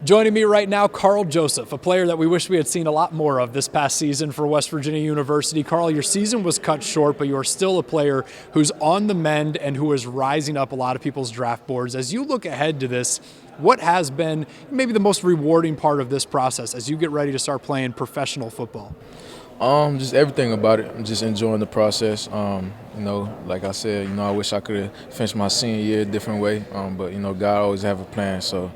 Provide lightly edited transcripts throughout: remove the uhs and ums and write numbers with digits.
Joining me right now, Karl Joseph, a player that we wish we had seen a lot more of this past season for West Virginia University. Karl, your season was cut short, but you are still a player who's on the mend and who is rising up a lot of people's draft boards. As you look ahead to this, what has been maybe the most rewarding part of this process as you get ready to start playing professional football? Just everything about it. I'm just enjoying the process. Like I said, I wish I could have finished my senior year a different way. But God always have a plan, so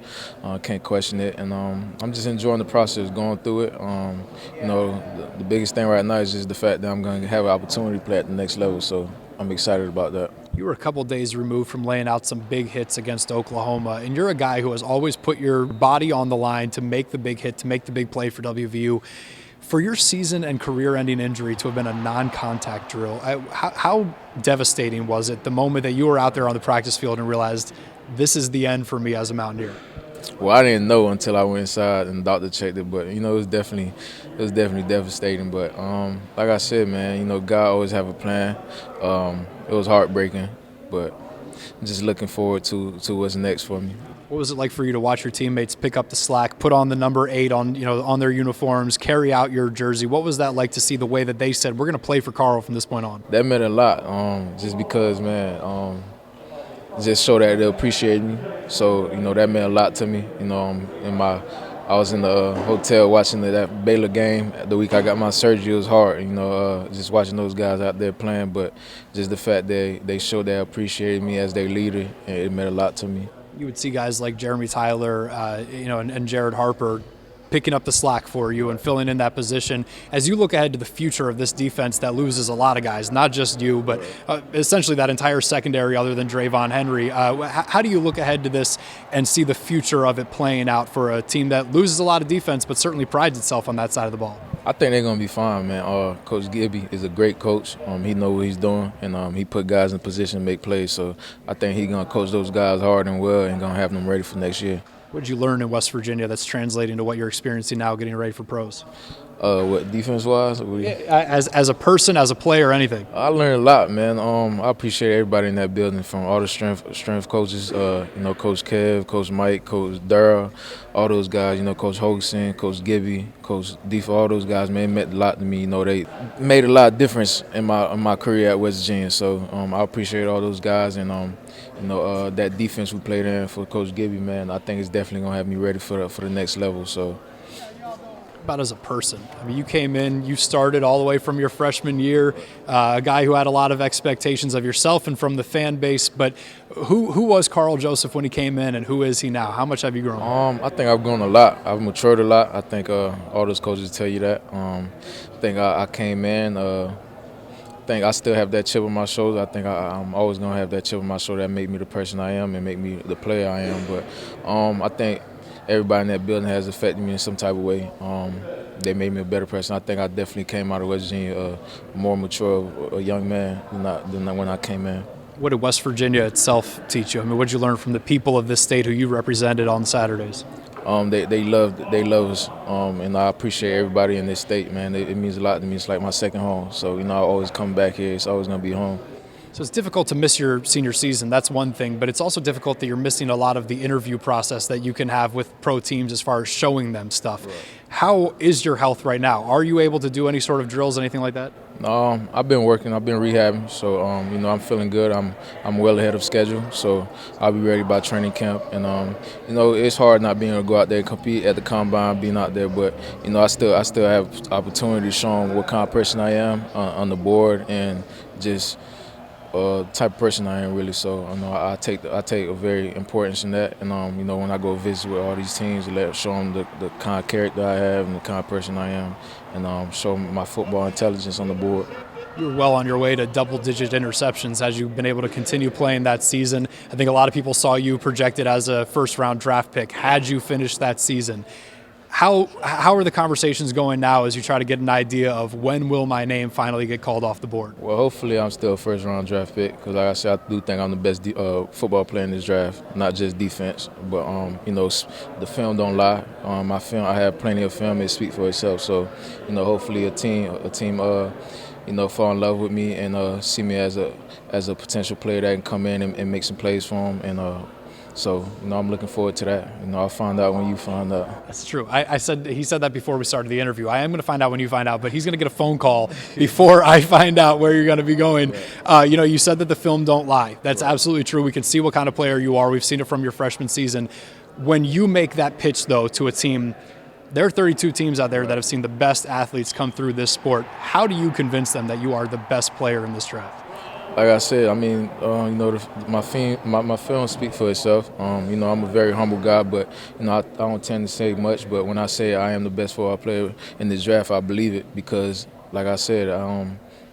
can't question it. And I'm just enjoying the process, going through it. The biggest thing right now is just the fact that I'm going to have an opportunity to play at the next level. So I'm excited about that. You were a couple days removed from laying out some big hits against Oklahoma, and you're a guy who has always put your body on the line to make the big hit, to make the big play for WVU. For your season and career-ending injury to have been a non-contact drill, how devastating was it the moment that you were out there on the practice field and realized this is the end for me as a Mountaineer? Well, I didn't know until I went inside and the doctor checked it, but it was definitely devastating. But like I said, man, God always have a plan. It was heartbreaking, but I'm just looking forward to what's next for me. What was it like for you to watch your teammates pick up the slack, put on the number 8 on their uniforms, carry out your jersey? What was that like to see the way that they said, we're going to play for Karl from this point on? That meant a lot, just because, man, just show that they appreciate me. So, that meant a lot to me. I was in the hotel watching that Baylor game. The week I got my surgery, it was hard, just watching those guys out there playing. But just the fact that they showed they appreciated me as their leader, it meant a lot to me. You would see guys like Jeremy Tyler, and Jared Harper picking up the slack for you and filling in that position. As you look ahead to the future of this defense that loses a lot of guys, not just you, but essentially that entire secondary other than Drayvon Henry, how do you look ahead to this and see the future of it playing out for a team that loses a lot of defense but certainly prides itself on that side of the ball? I think they're going to be fine, man. Coach Gibby is a great coach. He knows what he's doing, and he put guys in position to make plays. So I think he's going to coach those guys hard and well and going to have them ready for next year. What did you learn in West Virginia that's translating to what you're experiencing now getting ready for pros? What, defense-wise? As a person, as a player, anything? I learned a lot, man. I appreciate everybody in that building, from all the strength coaches, Coach Kev, Coach Mike, Coach Darrell, all those guys, Coach Hogan, Coach Gibby, Coach D, all those guys, man, meant a lot to me. They made a lot of difference in my career at West Virginia. So I appreciate all those guys, and that defense we played in for Coach Gibby, man, I think it's definitely gonna have me ready for the next level. So. About as a person, I mean, you came in, you started all the way from your freshman year, a guy who had a lot of expectations of yourself and from the fan base. But who was Karl Joseph when he came in, and who is he now? How much have you grown? I think I've grown a lot. I've matured a lot. I think all those coaches tell you that. I think I came in. I think I still have that chip on my shoulder. I think I'm always gonna have that chip on my shoulder that make me the person I am and make me the player I am. But I think everybody in that building has affected me in some type of way. They made me a better person. I think I definitely came out of West Virginia a more mature, a young man than when I came in. What did West Virginia itself teach you? I mean, what did you learn from the people of this state who you represented on Saturdays? They love us, and I appreciate everybody in this state, man. It means a lot to me. It's like my second home. So, I always come back here. It's always going to be home. So it's difficult to miss your senior season, that's one thing, but it's also difficult that you're missing a lot of the interview process that you can have with pro teams as far as showing them stuff. Right. How is your health right now? Are you able to do any sort of drills, anything like that? I've been working, I've been rehabbing, so I'm feeling good. I'm well ahead of schedule, so I'll be ready by training camp. And it's hard not being able to go out there and compete at the combine, being out there, but I still have opportunity to show them what kind of person I am on the board, and just type of person I am, really. So I take a very importance in that, and when I go visit with all these teams, show them the kind of character I have and the kind of person I am, and show them my football intelligence on the board. You're well on your way to double-digit interceptions as you've been able to continue playing that season. I think a lot of people saw you projected as a first-round draft pick had you finished that season. How are the conversations going now as you try to get an idea of when will my name finally get called off the board? Well, hopefully I'm still a first-round draft pick, because like I said, I do think I'm the best football player in this draft, not just defense. But the film don't lie. I have plenty of film. It speaks for itself. So hopefully a team fall in love with me and see me as a potential player that can come in and make some plays for them, and So, you know, I'm looking forward to that. You know, I'll find out when you find out. That's true. He said that before we started the interview. I am going to find out when you find out, but he's going to get a phone call before I find out where you're going to be going. You know, you said that the film don't lie. That's absolutely true. We can see what kind of player you are. We've seen it from your freshman season. When you make that pitch, though, to a team, there are 32 teams out there that have seen the best athletes come through this sport. How do you convince them that you are the best player in this draft? Like I said, I mean, you know, my film speak for itself. You know, I'm a very humble guy, but, you know, I don't tend to say much. But when I say I am the best football player in this draft, I believe it because, like I said,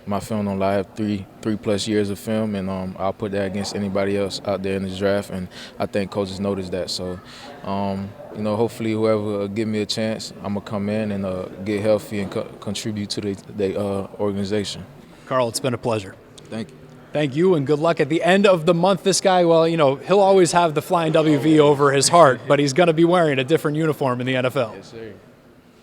my film don't lie. I have three plus years of film, and I'll put that against anybody else out there in this draft. And I think coaches notice that. So, you know, hopefully whoever give me a chance, I'm gonna come in and get healthy and contribute to the organization. Karl, it's been a pleasure. Thank you. Thank you, and good luck at the end of the month. This guy, well, you know, he'll always have the flying WV over his heart, but he's going to be wearing a different uniform in the NFL. Yes, sir.